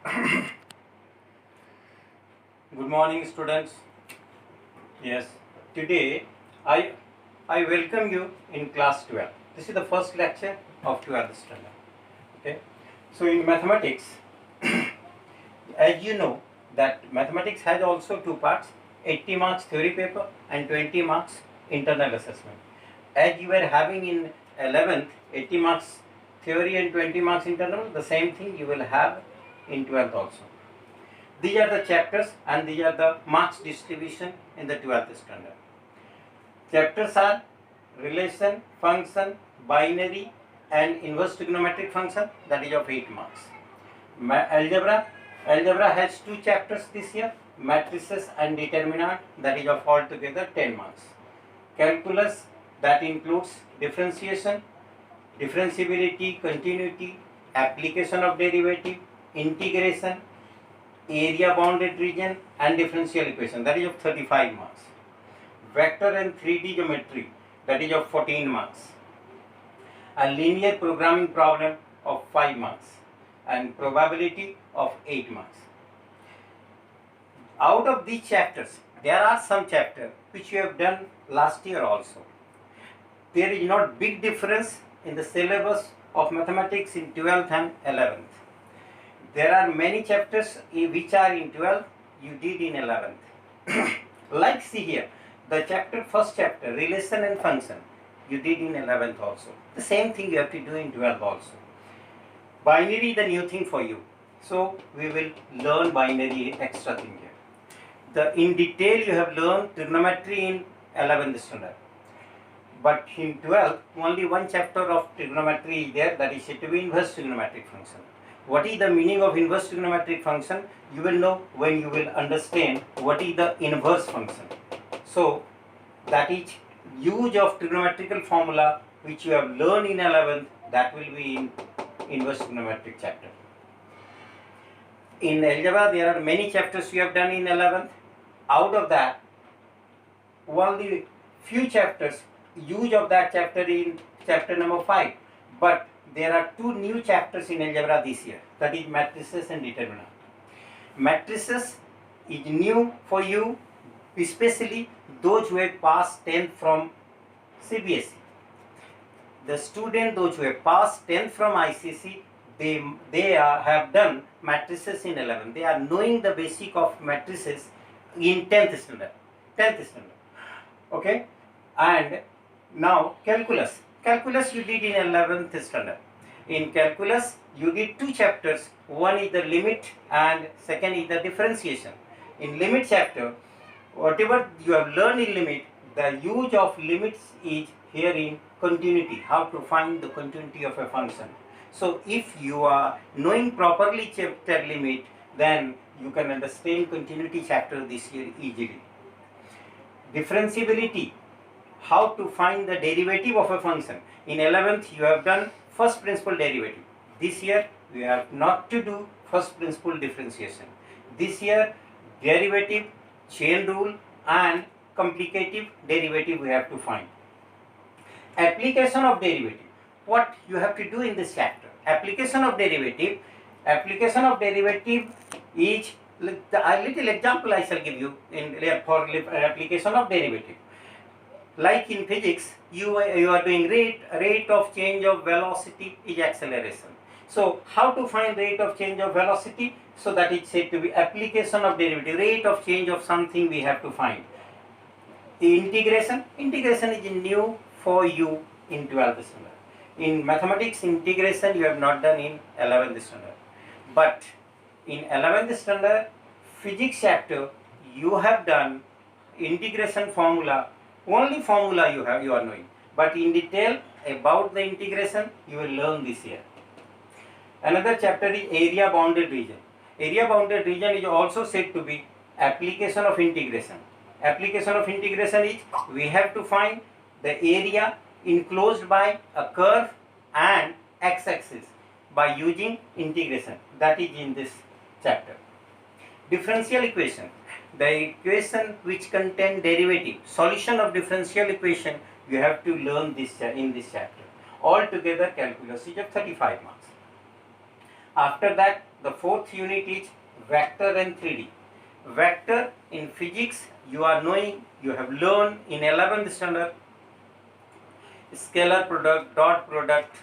Good morning, students. Yes, today I I welcome you in class 12. This is the first lecture of 12th standard. Okay, so in mathematics, as you know, that mathematics has also two parts: 80 marks theory paper and 20 marks internal assessment. As you were having in 11th 80 marks theory and 20 marks internal, the same thing you will have in 12th also. These are the chapters and these are the marks distribution in the 12th standard. Chapters are relation, function, binary and inverse trigonometric function, that is of 8 marks. Algebra has two chapters this year, matrices and determinant, that is of altogether 10 marks. Calculus, that includes differentiation, differentiability, continuity, application of derivative, integration, area bounded region and differential equation, that is of 35 marks. Vector and 3D geometry, that is of 14 marks. A linear programming problem of 5 marks and probability of 8 marks. Out of these chapters, there are some chapters which you have done last year also. There is not big difference in the syllabus of mathematics in 12th and 11th. There are many chapters which are in 12th, you did in 11th. Like see here, the first chapter, relation and function, you did in 11th also. The same thing you have to do in 12th also. Binary, the new thing for you. So we will learn binary extra thing here. In detail you have learned trigonometry in 11th standard. But in 12th, only one chapter of trigonometry is there, that is said to be inverse trigonometric function. What is the meaning of inverse trigonometric function? You will know when you will understand what is the inverse function. So that is use of trigonometrical formula which you have learned in 11th, that will be in inverse trigonometric chapter. In algebra there are many chapters you have done in 11th. Out of that, only few chapters, use of that chapter in chapter number 5. But there are two new chapters in algebra this year, that is matrices and determinant. Matrices is new for you, especially those who have passed 10th from CBSE. The student, those who have passed 10th from ICC, they have done matrices in 11. They are knowing the basic of matrices in 10th standard. Okay, and now calculus you did in 11th standard. In calculus you did two chapters, one is the limit and second is the differentiation. In limit chapter, whatever you have learned in limit, the use of limits is here in continuity, how to find the continuity of a function. So if you are knowing properly chapter limit, then you can understand continuity chapter this year easily. Differentiability, how to find the derivative of a function. In 11th you have done first principle derivative. This year we have not to do first principle differentiation. This year derivative, chain rule and complicative derivative we have to find. Application of derivative, what you have to do in this chapter. Application of derivative is a little example I shall give you for application of derivative. Like in physics, you are doing rate of change of velocity is acceleration. So how to find rate of change of velocity? So that is said to be application of derivative. Rate of change of something we have to find. The integration is new for you in 12th standard. In mathematics, integration you have not done in 11th standard. But in 11th standard, physics chapter, you have done integration formula. Only formula you are knowing, but in detail about the integration you will learn this year. Another chapter is area bounded region. Area bounded region is also said to be application of integration. Application of integration is we have to find the area enclosed by a curve and x-axis by using integration. That is in this chapter. Differential equation, the equation which contain derivative, solution of differential equation, you have to learn this in this chapter. Altogether calculus is of 35 marks. After that the fourth unit is vector and 3D. Vector in physics, you are knowing, you have learned in 11th standard, scalar product, dot product,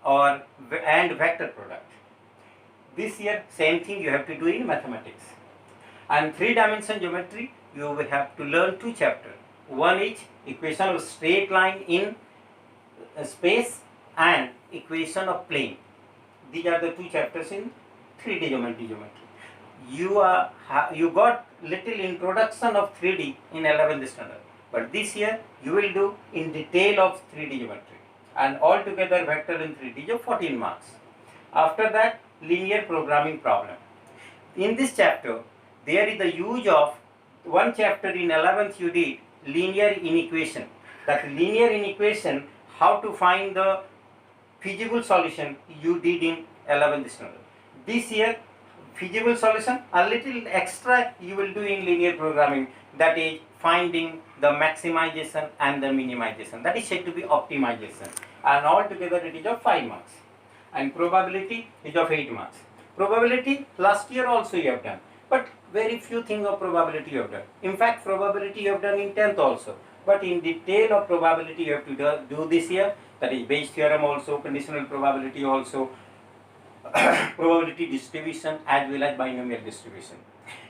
and vector product. This year same thing you have to do in mathematics. And 3-dimension geometry, you will have to learn 2 chapters. One is equation of straight line in space and equation of plane. These are the 2 chapters in 3D geometry. You got little introduction of 3D in 11th standard, but this year you will do in detail of 3D geometry, and altogether vector and 3D of 14 marks. After that, linear programming problem. In this chapter, there is the use of one chapter in 11th you did linear inequation. That linear inequation, how to find the feasible solution, you did in 11th standard. This year, feasible solution, a little extra you will do in linear programming, that is finding the maximization and the minimization, that is said to be optimization, and altogether it is of 5 marks, and probability is of 8 marks. Probability last year also you have done, but very few things of probability you have done. In fact, probability you have done in 10th also, but in detail of probability you have to do this year, that is Bayes theorem also, conditional probability also, probability distribution as well as binomial distribution.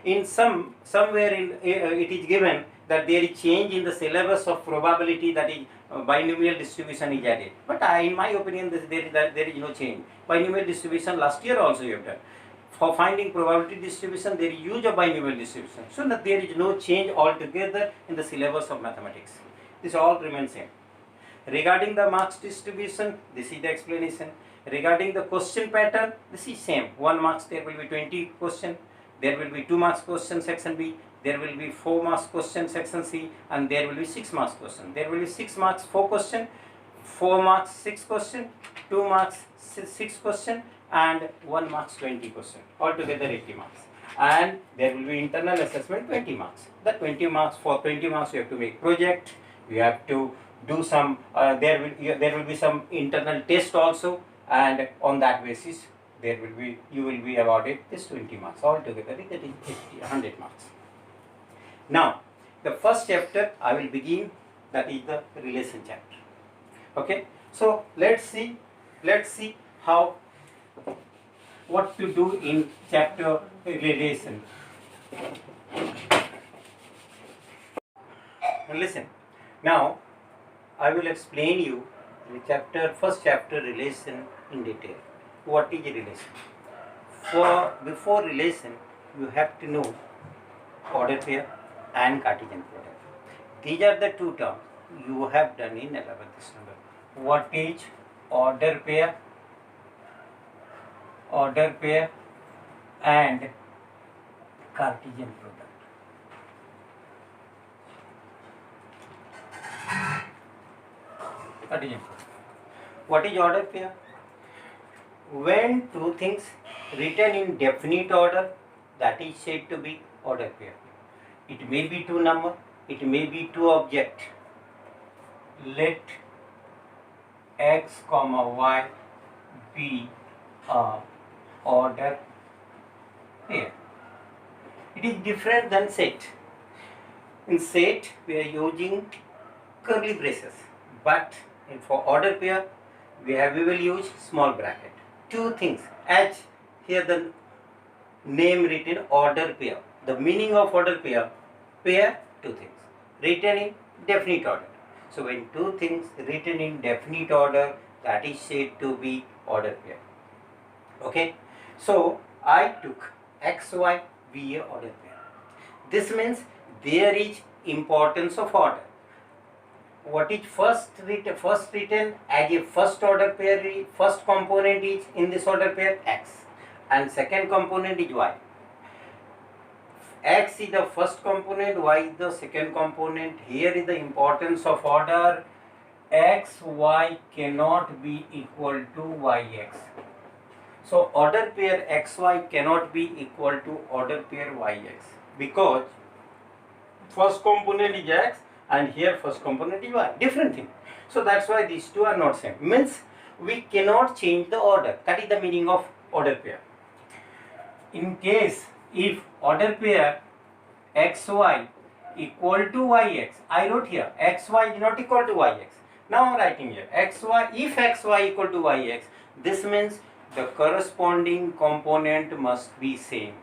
In somewhere in it is given that there is change in the syllabus of probability, that is binomial distribution is added, but in my opinion there is no change. Binomial distribution last year also you have done. For finding probability distribution, there is use of binomial distribution, so that there is no change altogether in the syllabus of mathematics. This all remains same. Regarding the marks distribution, this is the explanation. Regarding the question pattern, this is same. 1 marks there will be 20 question, there will be 2 marks question section B, there will be 4 marks question section C, and there will be 6 marks question. There will be 6 marks 4 question, 4 marks 6 question, 2 marks 6 question, and 1 marks 20 question. Altogether 80 marks. And there will be internal assessment 20 marks. The 20 marks, for 20 marks you have to make project, you have to do some, there will be some internal test also, and on that basis you will be awarded this 20 marks. Altogether that is 100 marks. Now the first chapter I will begin, that is the relation chapter. Okay, so let's see how, what to do in chapter relation. Listen, now I will explain you the first chapter relation in detail. What is a relation? Before relation, you have to know order pair and Cartesian product. These are the 2 terms you have done in 11th standard. What is order pair and Cartesian product. What is order pair? When 2 things written in definite order, that is said to be order pair. It may be 2 number, it may be 2 object. Let x, y be a order pair. It is different than set. In set we are using curly braces, but for order pair we will use small bracket. 2 things, as here the name written order pair. The meaning of order pair, 2 things written in definite order. So when 2 things written in definite order, that is said to be order pair. Okay, so I took x, y be a order pair. This means there is importance of order. What is first written as a first order pair, first component is in this order pair x, and second component is y. X is the first component, y is the second component. Here is the importance of order. X, y cannot be equal to yx. So order pair xy cannot be equal to order pair yx, because first component is x and here first component is y, different thing. So that's why these 2 are not same. Means we cannot change the order. That is the meaning of order pair. in case if order pair xy equal to yx, I wrote here xy is not equal to yx. Now I am writing here xy, if xy equal to yx, this means the corresponding component must be same.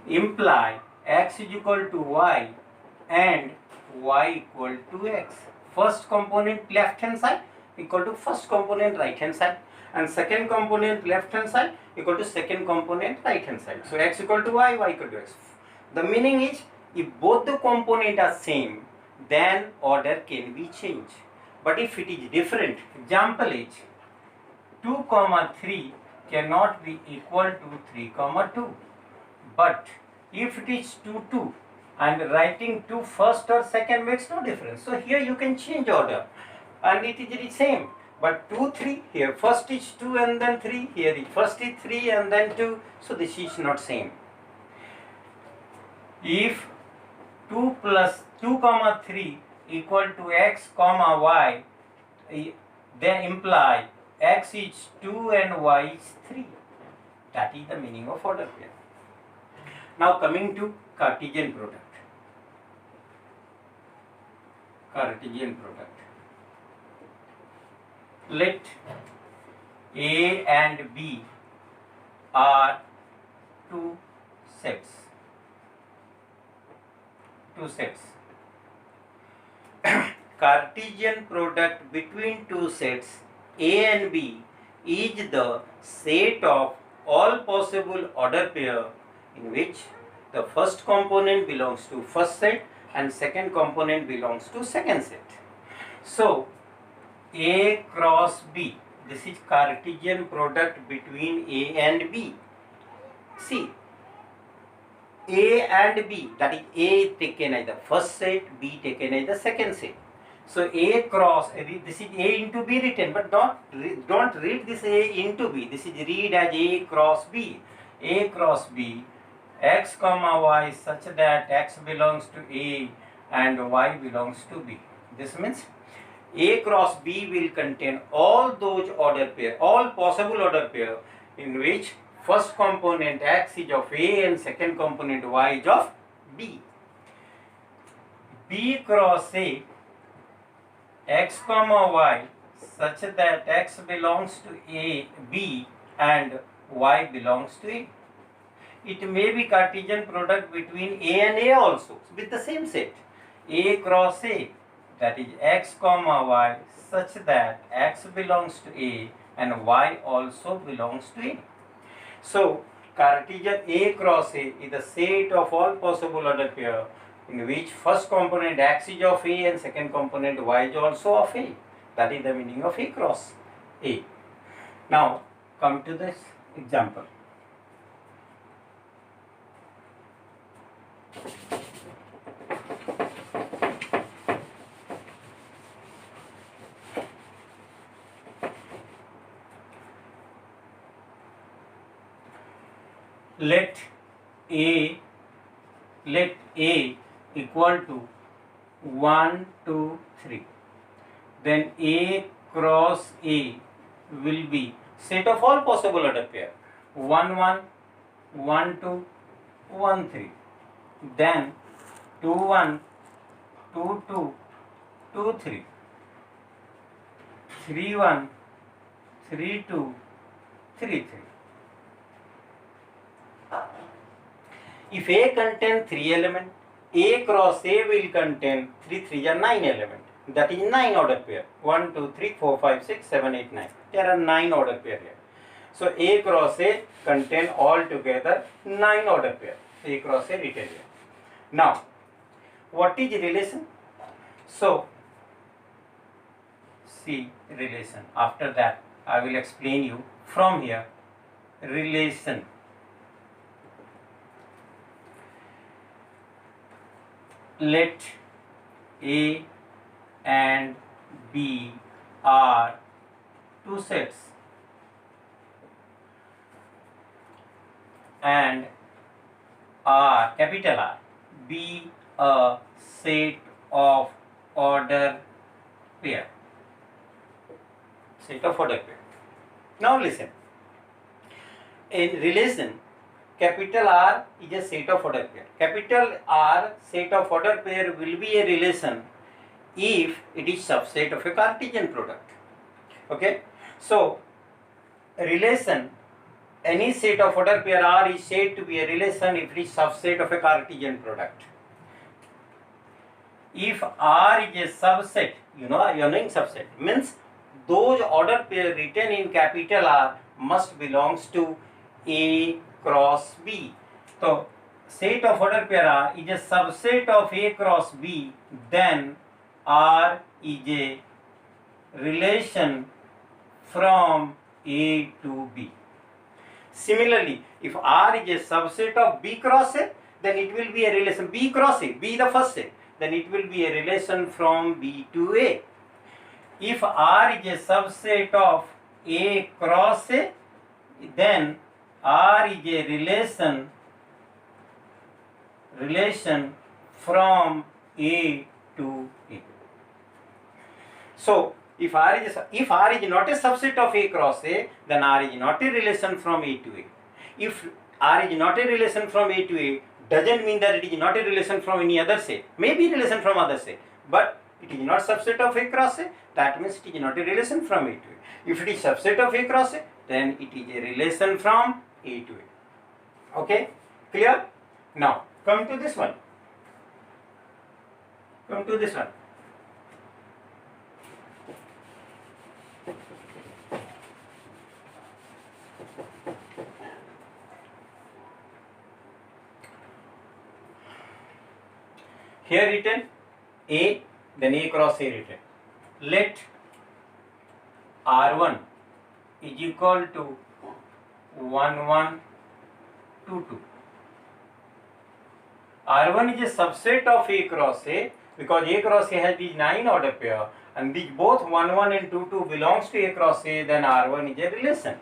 Imply x is equal to y and y equal to x. First component left hand side equal to first component right hand side, and second component left hand side equal to second component right hand side. So x equal to y, y equal to x. The meaning is, if both the components are same, then order can be changed. But if it is different, example is 2, 3 cannot be equal to 3, 2. But if it is 2, 2 and writing 2 first or second makes no difference. So here you can change order and it is the same. But 2, 3, here first is 2 and then 3, here first is 3 and then 2. So this is not same. If 2 plus 2, 3 equal to x, y, then imply x is 2 and y is 3. That is the meaning of order pair. Now coming to Cartesian product. Cartesian product. Let A and B are two sets. Cartesian product between two sets A and B is the set of all possible order pair in which the first component belongs to first set and second component belongs to second set. So A cross B, this is Cartesian product between A and B. See, A and B, that is A taken as the first set, B taken as the second set. So A cross, this is A into B written, but don't read this A into B. This is read as A cross B. A cross B, x, y such that x belongs to A and y belongs to B. This means A cross B will contain all those order pair, all possible order pair in which first component x is of A and second component y is of B. B cross A, x, y such that x belongs to A, B and y belongs to A. It may be Cartesian product between A and A also with the same set. A cross A, that is x, y such that x belongs to A and y also belongs to A. So Cartesian A cross A is the set of all possible order pair in which first component x is of A and second component y is also of A. That is the meaning of A cross A. Now come to this example. Let A equal to 1, 2, 3. Then A cross A will be set of all possible order pair 1, 1, 1, 2, 1, 3. Then 2, 1, 2, 2, 2, 3. 3, 1, 3, 2, 3, 3. If A contains 3 elements, A cross A will contain 3, 3 are 9 elements. That is 9 order pair. 1, 2, 3, 4, 5, 6, 7, 8, 9. There are 9 order pair here. So A cross A contain altogether 9 order pair. A cross A written here. Now, what is relation? So, see relation. After that, I will explain you from here relation. Let A and B are two sets and R, capital R, be a set of order pair. Set of order pair. Now listen. In relation, capital R is a set of order pair. Capital R set of order pair will be a relation if it is subset of a Cartesian product. Okay, so relation, any set of order pair R is said to be a relation if it is subset of a Cartesian product. If R is a subset, you know subset means those order pair written in capital R must belongs to A cross B. So set of order pair R is a subset of A cross B, then R is a relation from A to B. Similarly, if R is a subset of B cross A, then it will be a relation B cross A, B the first set, then it will be a relation from B to A. If R is a subset of A cross A, then R is a relation from A to A. So if R is not a subset of A cross A, then R is not a relation from A to A. If R is not a relation from A to A, doesn't mean that it is not a relation from any other set. Maybe relation from other set, but it is not subset of A cross A. That means it is not a relation from A to A. If it is subset of A cross A, then it is a relation from A to A. Okay, clear? Now come to this one. Here written A, then A cross A written. Let R1 is equal to 1, 1, 2, 2. R1 is a subset of A cross A because A cross A has these 9 order pair and these both 1, 1 and 2, 2 belongs to A cross A, then R1 is a relation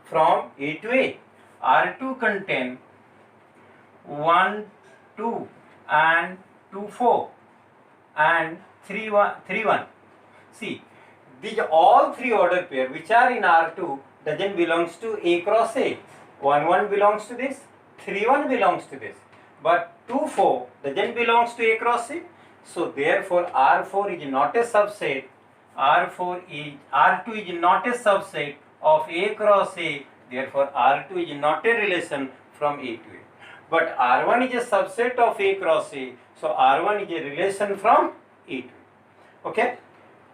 from A to A. R2 contain 1, 2 and 2, 4 and 3, 1. See, these all 3 order pair which are in R2 doesn't belongs to A cross A. 1, 1 belongs to this, 3, 1 belongs to this, but 2, 4 doesn't belongs to A cross A. So therefore R4 is not a subset. R2 is not a subset of A cross A. Therefore R2 is not a relation from A to A. But R1 is a subset of A cross A. So R1 is a relation from A to A. Okay.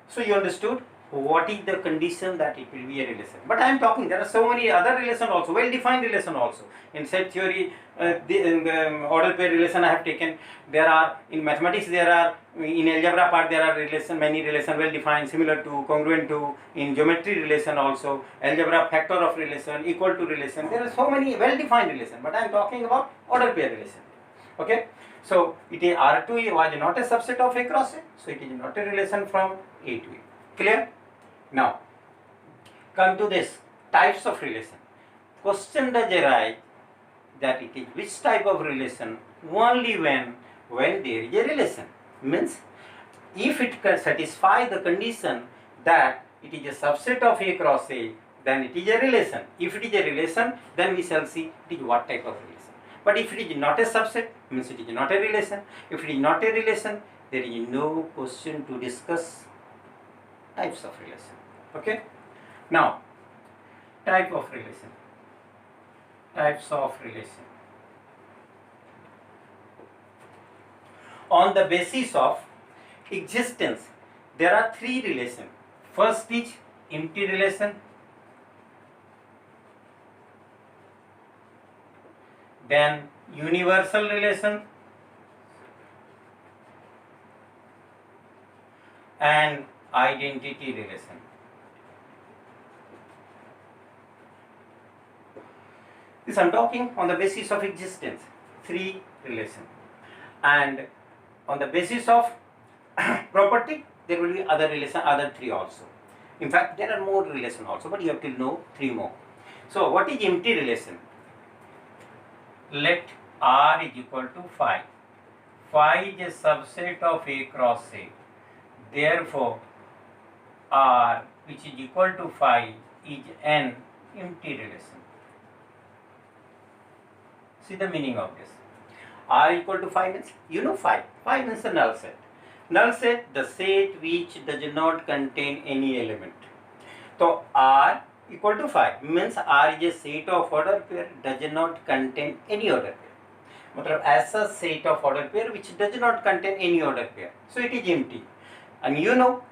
So you understood what is the condition that it will be a relation. But I am talking, there are so many other relations also, well-defined relation also. In set theory, the order pair relation I have taken. There are, in mathematics there are, in algebra part there are many relation well-defined, similar to, congruent to, in geometry relation also, algebra factor of relation, equal to relation. There are so many well-defined relation, but I am talking about order pair relation. Okay. So it is R2 was not a subset of A cross A, so it is not a relation from A to A. Clear? Now come to this types of relation. Question does arise that it is which type of relation only when there is a relation. Means if it can satisfy the condition that it is a subset of A cross A, then it is a relation. If it is a relation, then we shall see it is what type of relation. But if it is not a subset, means it is not a relation. If it is not a relation, there is no question to discuss types of relation. Okay. Now, types of relation. On the basis of existence, there are 3 relations. First is empty relation, then universal relation, and identity relation. This I am talking on the basis of existence, 3 relations. And on the basis of property, there will be other relation, other 3 also. In fact, there are more relation also, but you have to know 3 more. So what is empty relation? Let R is equal to phi. Phi is a subset of A cross A. Therefore, R which is equal to phi is an empty relation. See the meaning of this. R equal to 5 means, you know 5. 5 means a null set. Null set, the set which does not contain any element. So R equal to 5 means R is a set of order pair does not contain any order pair. मतलब ऐसा set of order pair which does not contain any order pair. So it is empty. And you know,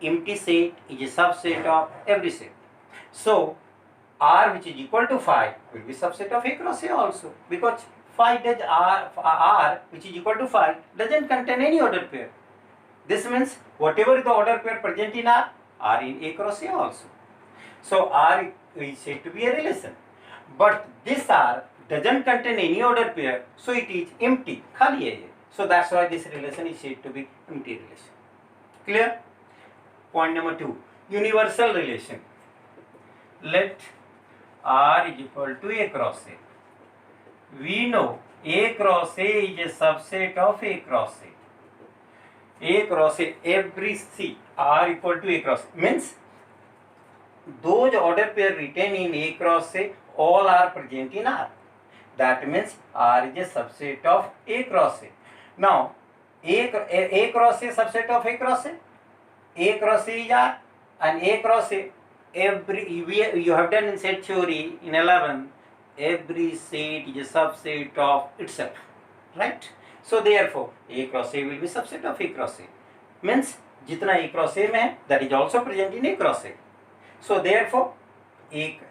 empty set is a subset of every set. So R which is equal to 5 will be subset of A cross A also, because 5 does R which is equal to 5 doesn't contain any order pair. This means whatever the order pair present in R are in A cross A also. So R is said to be a relation. But this R doesn't contain any order pair, so it is empty, khali hai. So that's why this relation is said to be empty relation. Clear? Point number 2, universal relation. Let R is equal to A cross A. We know A cross A is a subset of A cross A. A cross A, every C, R equal to A cross A means those order pair written in A cross A all are present in R. That means R is a subset of A cross A. Now A cross A subset of A cross A. A cross A is R, and A cross A, you have done in set theory in 11, every set is a subset of itself, right? So therefore A cross A will be subset of A cross A. Means jitna A cross A mein hai, that is also present in A cross A. So therefore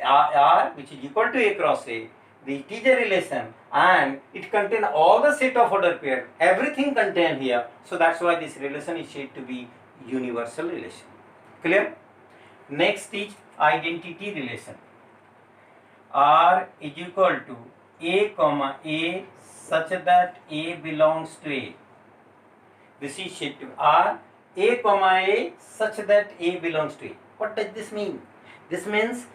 R which is equal to A cross A, it is a relation and it contains all the set of order pair, everything contained here. So that's why this relation is said to be universal relation. Clear? Next is identity relation. R is equal to A comma A such that A belongs to A. This is said to R A comma A such that A belongs to A. What does this mean? This means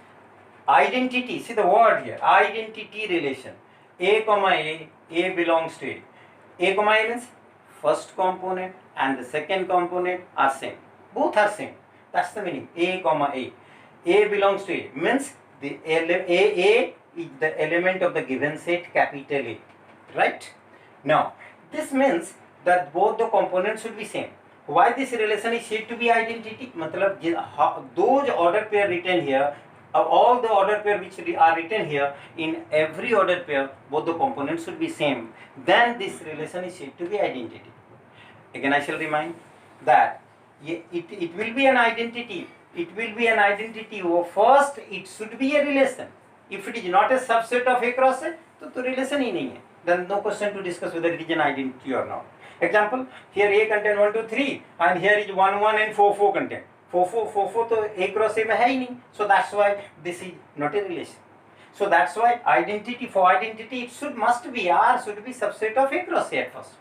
identity, see the word here, identity relation. A comma A belongs to A. A comma A means first component and the second component are same. Both are same. That's the meaning. A comma A. A belongs to A means the A is the element of the given set capital A. Right? Now, this means that both the components should be same. Why this relation is said to be identity? मतलब those order pair written here, all the order pair which are written here, in every order pair both the components should be same. Then this relation is said to be identity. Again I shall remind that it will be an identity. It will be an identity. First it should be a relation. If it is not a subset of A cross A, तो relation ही नहीं है. Then no question to discuss whether it is an identity or not. Example, here A contain 1, 2, 3 and here is 1, 1 and 4, 4 contain. 4, 4 तो A cross A में है ही नहीं. So that's why this is not a relation. So that's why identity, for identity it must be R should be subset of A cross A at first.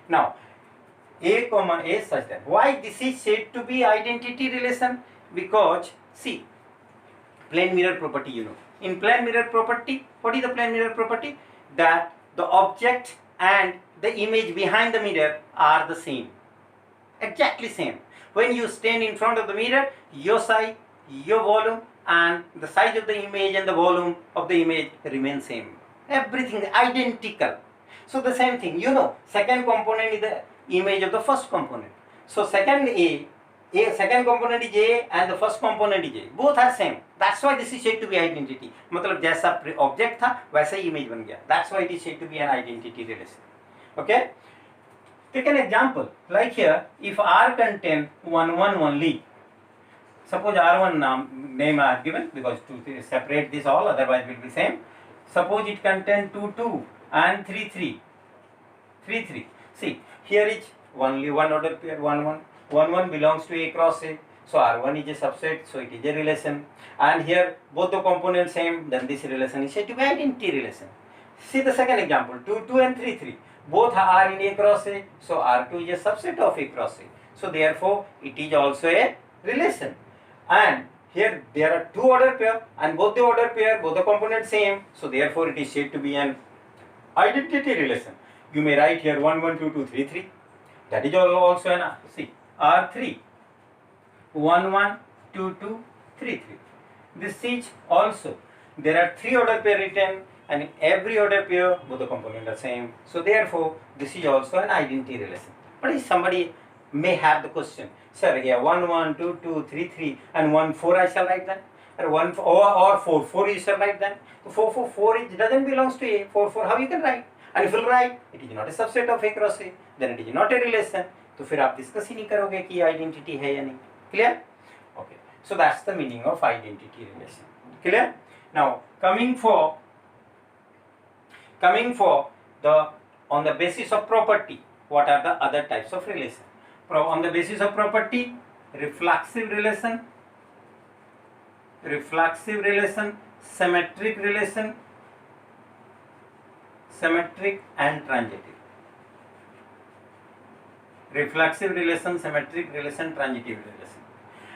Now A comma A such that. Why this is said to be identity relation? Because see, plane mirror property, you know. In plane mirror property, what is the plane mirror property? That the object and the image behind the mirror are the same. Exactly same. When you stand in front of the mirror, your size, your volume and the size of the image and the volume of the image remain same. Everything identical. So the same thing, you know, second component is the image of the first component. So second component is A and the first component is A. Both are same. That's why this is said to be identity. मतलब जैसा object था वैसा ही image बन गया. That's why it is said to be an identity relation. Okay? Take an example. Like here, if R contain 1, 1 only, suppose R1 name I have given because to separate this all, otherwise it will be same. Suppose it contain 2, 2 and 3, 3. 3, 3. See, here is only one order pair, 1, 1. 1, 1 belongs to A cross A. So R1 is a subset, so it is a relation. And here both the components same, then this relation is said to be identity relation. See the second example, 2, 2 and 3, 3. Both are in A cross A, so R2 is a subset of A cross A. So therefore, it is also a relation. And here there are two order pair and both the order pair, both the components same. So therefore, it is said to be an identity relation. You may write here 1, 1, 2, 2, 3, 3. That is also an, see, R3. 1, 1, 2, 2, 3, 3. This is also, there are three order pair written and in every order pair both the components are same. So therefore this is also an identity relation. But if somebody may have the question, sir, here 1 1 2 2 3 3 and 1 4 I shall write that, or 1 or 4 4 you shall write that. So 4 4 4 it doesn't belongs to A. 4 4 how you can write? And if you write it is not a subset of A cross A, then it is not a relation. तो फिर आप discuss ही नहीं करोगे कि identity है या नहीं. Clear? Okay, so that's the meaning of identity relation. Clear? Now coming for the on the basis of property, what are the other types of relation? On the basis of property, reflexive relation, symmetric relation, symmetric and transitive. Reflexive relation, symmetric relation, transitive relation.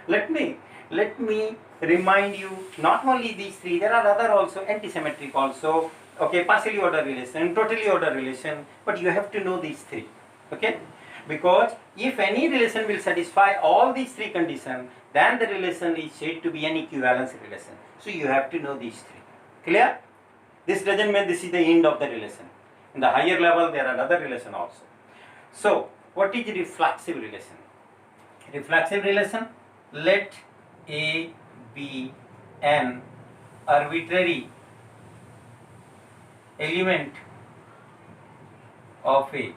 Let me remind you, not only these three, there are other also, antisymmetric also, okay, partially order relation, totally order relation, but you have to know these three, okay? Because if any relation will satisfy all these three conditions, then the relation is said to be an equivalence relation. So you have to know these three. Clear? This doesn't mean this is the end of the relation. In the higher level, there are other relations also. So, what is reflexive relation? Reflexive relation, let A be an arbitrary element of A.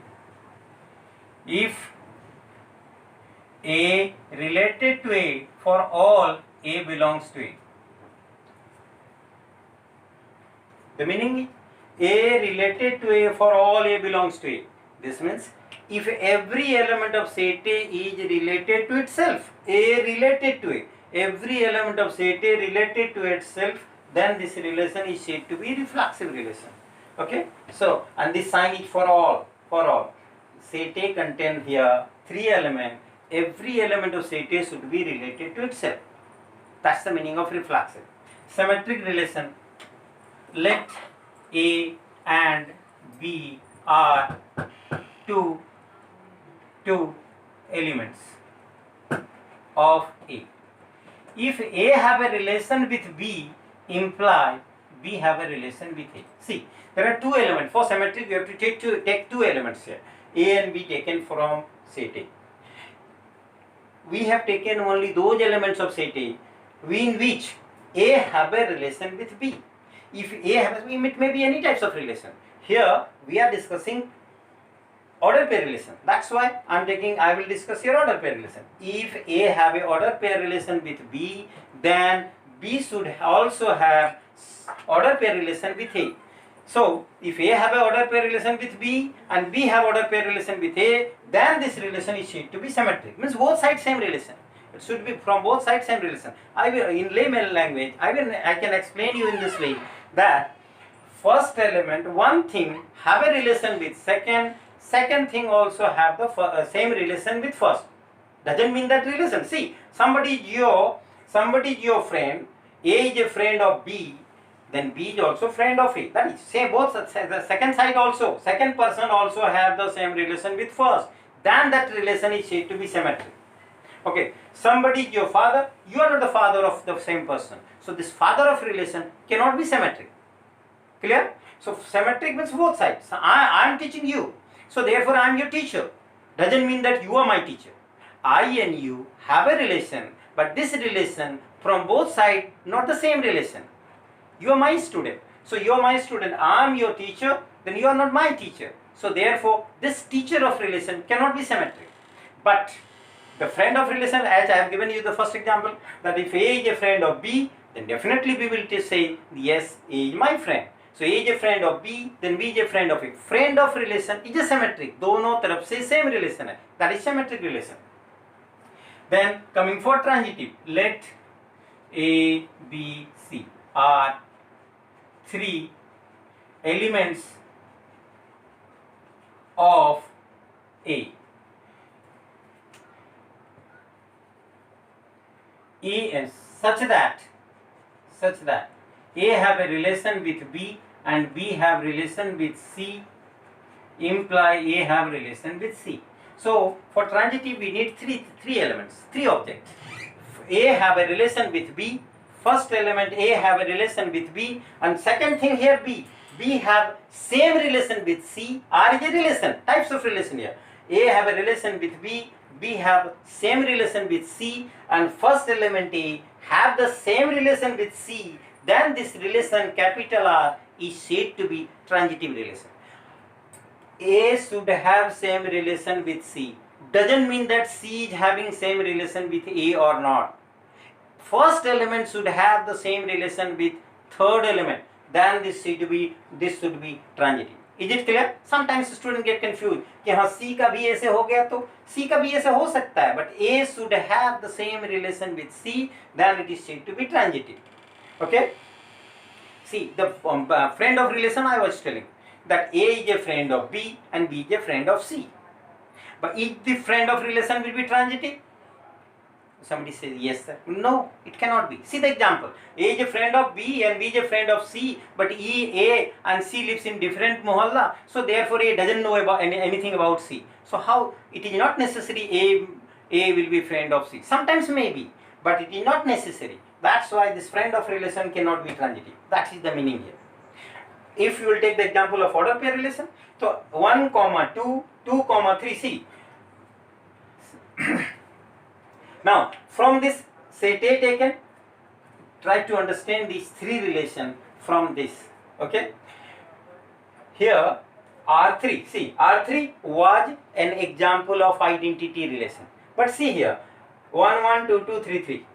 If A related to A, for all A belongs to A. The meaning is A related to A, for all A belongs to A. This means if every element of set A is related to itself, A related to A, every element of set A related to itself, then this relation is said to be reflexive relation. Okay? So, and this sign is for all. Set A contains here three elements. Every element of set A should be related to itself. That's the meaning of reflexive. Symmetric relation. Let A and B are two elements of A. If A have a relation with B, imply B have a relation with A. See, there are two elements. For symmetric, you have to take two elements here. A and B taken from set A. We have taken only those elements of set A in which A have a relation with B. If A has, it may be any types of relation. Here we are discussing order pair relation. That's why I will discuss here order pair relation. If A have a order pair relation with B, then B should also have order pair relation with A. So, if A have a order pair relation with B and B have order pair relation with A, then this relation is said to be symmetric. Means both sides same relation. It should be from both sides same relation. In layman language, I can explain you in this way that first element, one thing have a relation with second thing also have the same relation with first. Doesn't mean that relation. See, somebody is your friend, A is a friend of B, then B is also friend of A. That is, say both the second side also, second person also have the same relation with first. Then that relation is said to be symmetric. Okay, somebody is your father, you are not the father of the same person. So this father of relation cannot be symmetric. Clear? So symmetric means both sides. So I am teaching you. So therefore I am your teacher. Doesn't mean that you are my teacher. I and you have a relation, but this relation from both sides not the same relation. You are my student. So you are my student, I am your teacher, then you are not my teacher. So therefore this teacher of relation cannot be symmetric. But the friend of relation, as I have given you the first example, that if A is a friend of B, then definitely we will say, yes, A is my friend. So A is a friend of B, then B is a friend of A. Friend of relation is a symmetric. दोनों तरफ से same relation है. That is symmetric relation. Then coming for transitive, let A, B, C are three elements of A. A and such that A have a relation with B and B have relation with C, imply A have relation with C. So for transitive we need three elements, three objects. A have a relation with B, first element A have a relation with B, and second thing here B B have same relation with C. R is a relation, types of relation here. A have a relation with B, B have same relation with C, and first element A have the same relation with C, then this relation capital R is said to be transitive relation. A should have same relation with C. Doesn't mean that C is having same relation with A or not. First element should have the same relation with third element, then this should be transitive. Is it clear? Sometimes student get confused कि हाँ C का भी ऐसे हो गया तो C का भी ऐसे हो सकता है, but A should have the same relation with C, then it is said to be transitive. Okay? See, the friend of relation I was telling that A is a friend of B and B is a friend of C. But is the friend of relation will be transitive? Somebody says yes sir. No, it cannot be. See the example. A is a friend of B and B is a friend of C, but A and C lives in different mohalla, so therefore A doesn't know about anything about C. So how it is not necessary A will be friend of C. Sometimes maybe, but it is not necessary. That's why this friend of relation cannot be transitive. That is the meaning here. If you will take the example of order pair relation, so 1, 2, 2, 3, see. Now, from this set A taken, try to understand these three relations from this. Okay? Here, R3, see, R3 was an example of identity relation. But see here, 1, 1, 2, 2, 3, 3.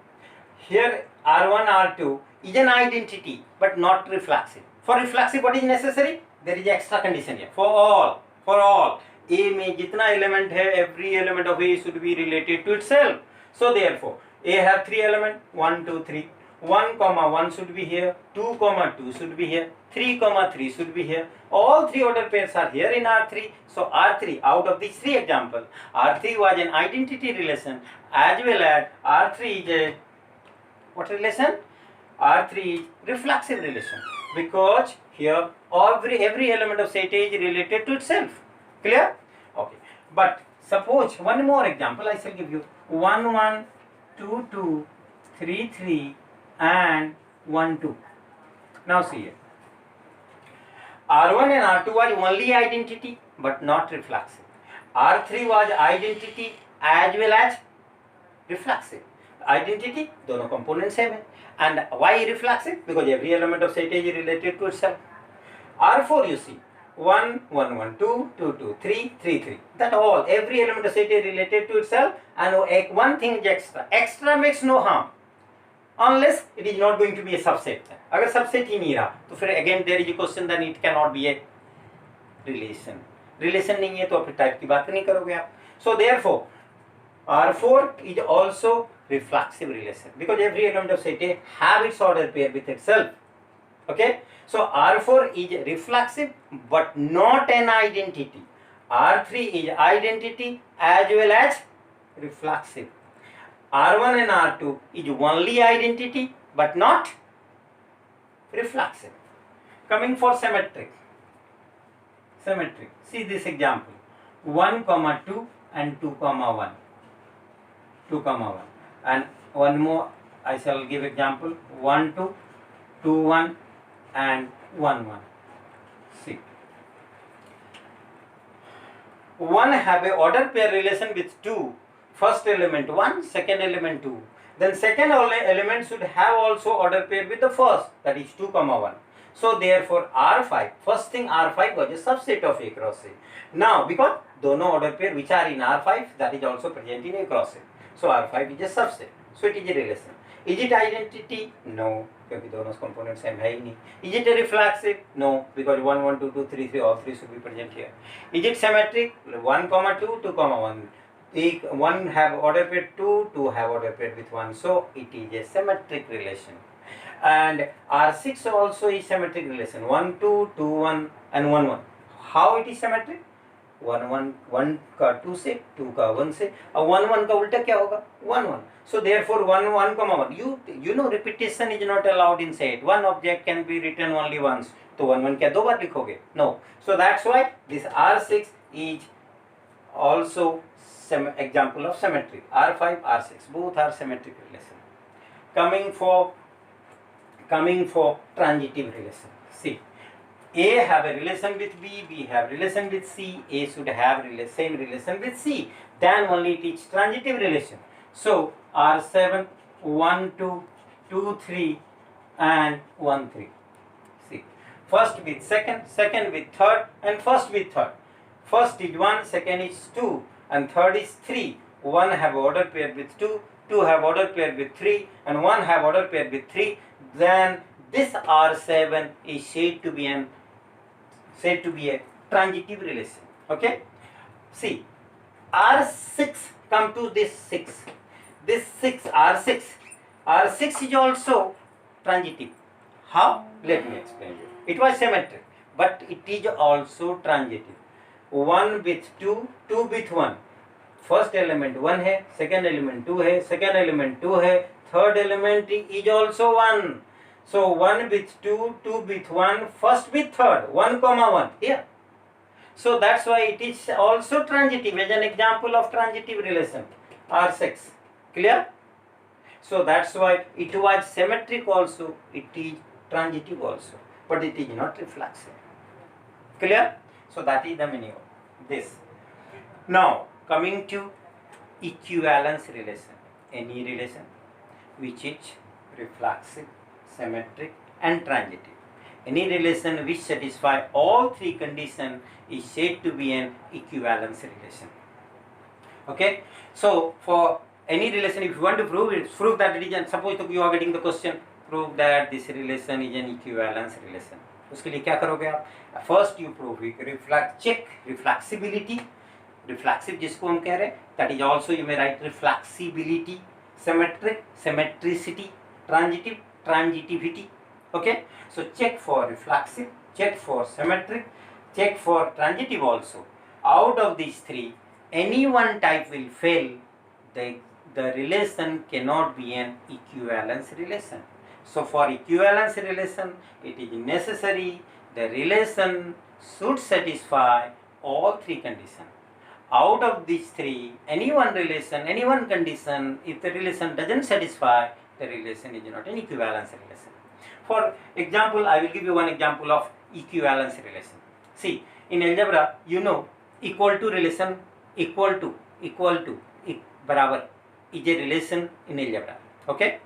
Here, R1, R2 is an identity, but not reflexive. For reflexive, what is necessary? There is extra condition here. For all. A में जितना element है, every element of A should be related to itself. So therefore, A have three elements, 1, 2, 3. 1, 1 should be here, 2, 2 should be here, 3, 3 should be here. All three order pairs are here in R3. So R3, out of these three examples, R3 was an identity relation, as well as R3 is a what relation? R3 is reflexive relation, because here every element of set A is related to itself. Clear? Okay. But suppose one more example I shall give you. 1, 1, 2, 2, 3, 3 and 1, 2. Now see here. R1 and R2 was only identity but not reflexive. R3 was identity as well as reflexive. Identity, दोनों components same है. And why reflexive? Because every element of set A is related to itself. R4 you see. 1, 1, 1, 2, 2, 2, 3, 3, 3. That all, every element of set is related to itself, and one thing is extra. Extra makes no harm, unless it is not going to be a subset. अगर subset ही नहीं रहा, तो फिर again there is a question, then it cannot be a relation. Relation नहीं है तो फिर type की बात नहीं करोगे आप. So therefore, R4 is also reflexive relation, because every element of set A have its order pair with itself. Okay, so R4 is reflexive but not an identity. R3 is identity as well as reflexive. R1 and R2 is only identity but not reflexive. Coming for symmetric. See this example. 1, 2 and 2, 1. 2, 1. And one more I shall give example. 1, 2, 2, 1 and 1, 1. See. 1 have a order pair relation with 2. First element 1, second element 2. Then second element should have also order pair with the first, that is 2, 1. So therefore R5, first thing R5 was a subset of A cross A. Now because दोनों order pair which are in R5, that is also present in A cross A. So R5 is a subset. So it is a relation. Is it identity? No, क्योंकि दोनों components same है ही नहीं. Is it a reflexive? No, because 1, 1, 2, 2, 3, 3, all three should be present here. Is it symmetric? 1, 2, 2, 1. One have order pair 2, 2 have order pair with 1. So it is a symmetric relation. And R6 also is symmetric relation. 1, 2, 2, 1 and 1, 1. How it is symmetric? 1, 1, 1 का 2 से, 2 का 1 से, और 1, 1 का उल्टा क्या होगा? 1, 1. So therefore 1, 1, 1. You know repetition is not allowed in set. One object can be written only once. तो 1, 1 क्या दो बार लिखोगे? No. So that's why this R6 is also example of symmetry. R5, R6, both are symmetric relation. Coming for transitive relation. See, A have a relation with B, B have relation with C, A should have same relation with C. Then only it is transitive relation. So R7, 1, 2, 2, 3 and 1, 3. See, first with second, second with third and first with third. First is 1, second is 2 and third is 3. 1 have order pair with 2, 2 have order pair with 3 and 1 have order pair with 3. Then this R7 is said to be a transitive relation. Okay. See, R6 come to this 6. This 6 R6. R6 is also transitive. How? Let me explain you. It was symmetric, but it is also transitive. 1 with 2, 2 with 1. First element 1 है, second element 2 है, second element 2 है, third element is also 1. So 1 with 2, 2 with 1, first with third, 1 comma 1 here. So that's why it is also transitive, as an example of transitive relation, R6. Clear? So that's why it was symmetric also, it is transitive also, but it is not reflexive. Clear? So that is the meaning of this. Now coming to equivalence relation, any relation which is reflexive, symmetric and transitive. Any relation which satisfies all three conditions is said to be an equivalence relation. Okay, so for any relation, if you want to prove it, prove that it is an, suppose you are getting the question, prove that this relation is an equivalence relation. उसके लिए क्या करोगे आप? First you prove it, check reflexibility, reflexive जिसको हम कह रहे हैं, that is also you may write reflexibility, symmetric, symmetricity, transitive, transitivity. Okay, so check for reflexive, check for symmetric, check for transitive also. Out of these three, any one type will fail. The relation cannot be an equivalence relation. So for equivalence relation, it is necessary the relation should satisfy all three conditions. Out of these three, any one relation, any one condition, if the relation doesn't satisfy, the relation is not an equivalence relation. For example, I will give you one example of equivalence relation. See, in algebra, you know, equal to relation, equal to, barabar is a relation in algebra. Okay.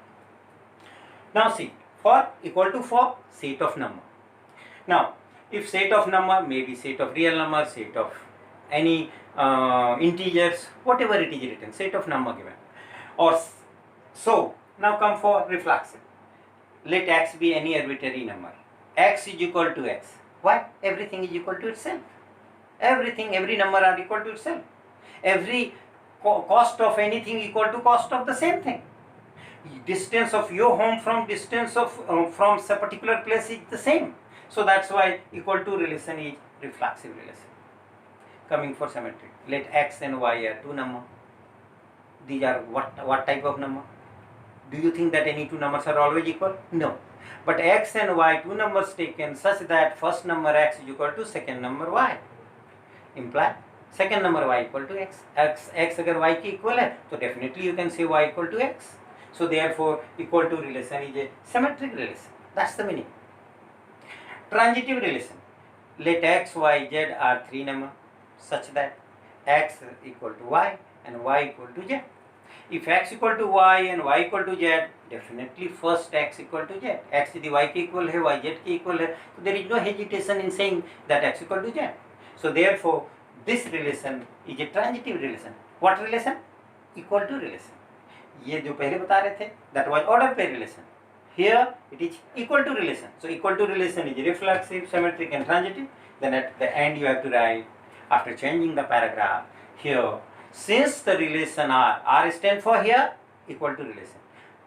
Now see, for equal to for set of number. Now, if set of number may be set of real number, set of any integers, whatever it is written, set of number given. Or so, now come for reflexive. Let x be any arbitrary number. X is equal to x. Why? Everything is equal to itself. Everything, every number are equal to itself. Every cost of anything equal to cost of the same thing. Distance of your home from distance of from a particular place is the same. So that's why equal to relation is reflexive relation. Coming for symmetric, let x and y are two number. These are what type of number? Do you think that any two numbers are always equal? No. But x and y, two numbers taken such that first number x is equal to second number y. Imply second number y equal to x. X अगर y की equal है, तो definitely you can say y equal to x. So therefore, equal to relation is a symmetric relation. That's the meaning. Transitive relation. Let x, y, z are three number such that x equal to y and y equal to z. If x equal to y and y equal to z, definitely first x equal to z. X यदि y के equal है, y z के equal है, so there is no hesitation in saying that x equal to z. So therefore, this relation is a transitive relation. What relation? Equal to relation. ये जो पहले बता रहे थे, that was order pair relation. Here it is equal to relation. So equal to relation is reflexive, symmetric and transitive. Then at the end you have to write, after changing the paragraph, here, since the relation R stands for here, equal to relation,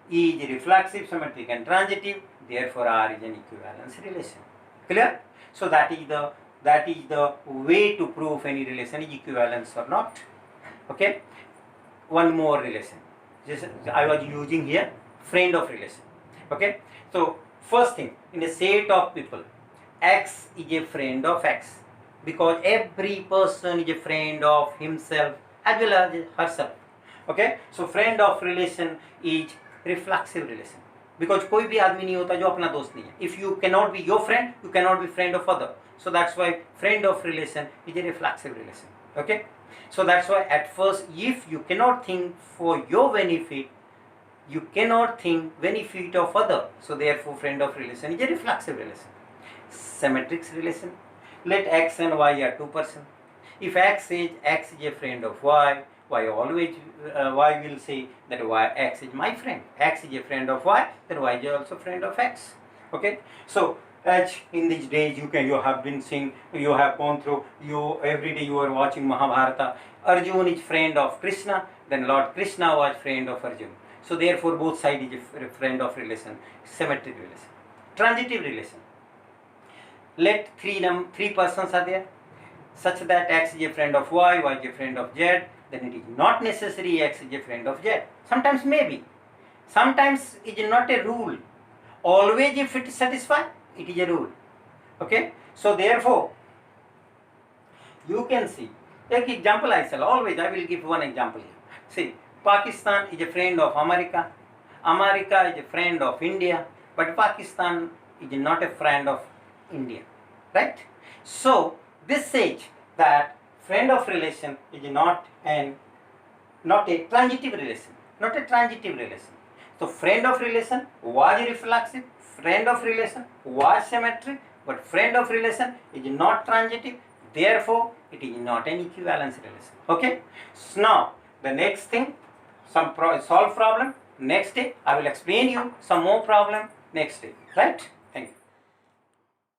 is reflexive, symmetric and transitive, therefore R is an equivalence relation. Clear? So that is the way to prove any relation is equivalence or not. Okay? One more relation. Just I was using here friend of relation. Okay? So first thing, in a set of people, X is a friend of X, because every person is a friend of himself as well as herself. Okay? So friend of relation is reflexive relation. Because कोई भी आदमी नहीं होता जो अपना दोस्त नहीं है. If you cannot be your friend, you cannot be friend of other. So that's why friend of relation is a reflexive relation. Okay, so that's why at first, if you cannot think for your benefit, you cannot think benefit of other. So therefore friend of relation is a reflexive relation. Symmetric relation. Let x and y are two person. If x is a friend of y, y always y will say that x is my friend. X is a friend of y, then y is also friend of x. Okay, so as in these days you have been seeing, you have gone through, you every day you are watching Mahabharata. Arjun is friend of Krishna, then Lord Krishna was friend of Arjun. So therefore both side is a friend of relation. Symmetric relation. Transitive relation. Let three persons are there such that x is a friend of y, y is a friend of z, then it is not necessary x is a friend of z. Sometimes maybe, sometimes it is not a rule. Always if it satisfies, it is a rule. Okay, so therefore you can see, take example I shall always, I will give one example here. See, Pakistan is a friend of America, America is a friend of India, but Pakistan is not a friend of India, right? So this says that friend of relation is not a transitive relation, not a transitive relation. So friend of relation was reflexive, friend of relation was symmetric, but friend of relation is not transitive, therefore it is not an equivalence relation. Okay, so now the next thing, solve problem. Next day I will explain you some more problem next day, right?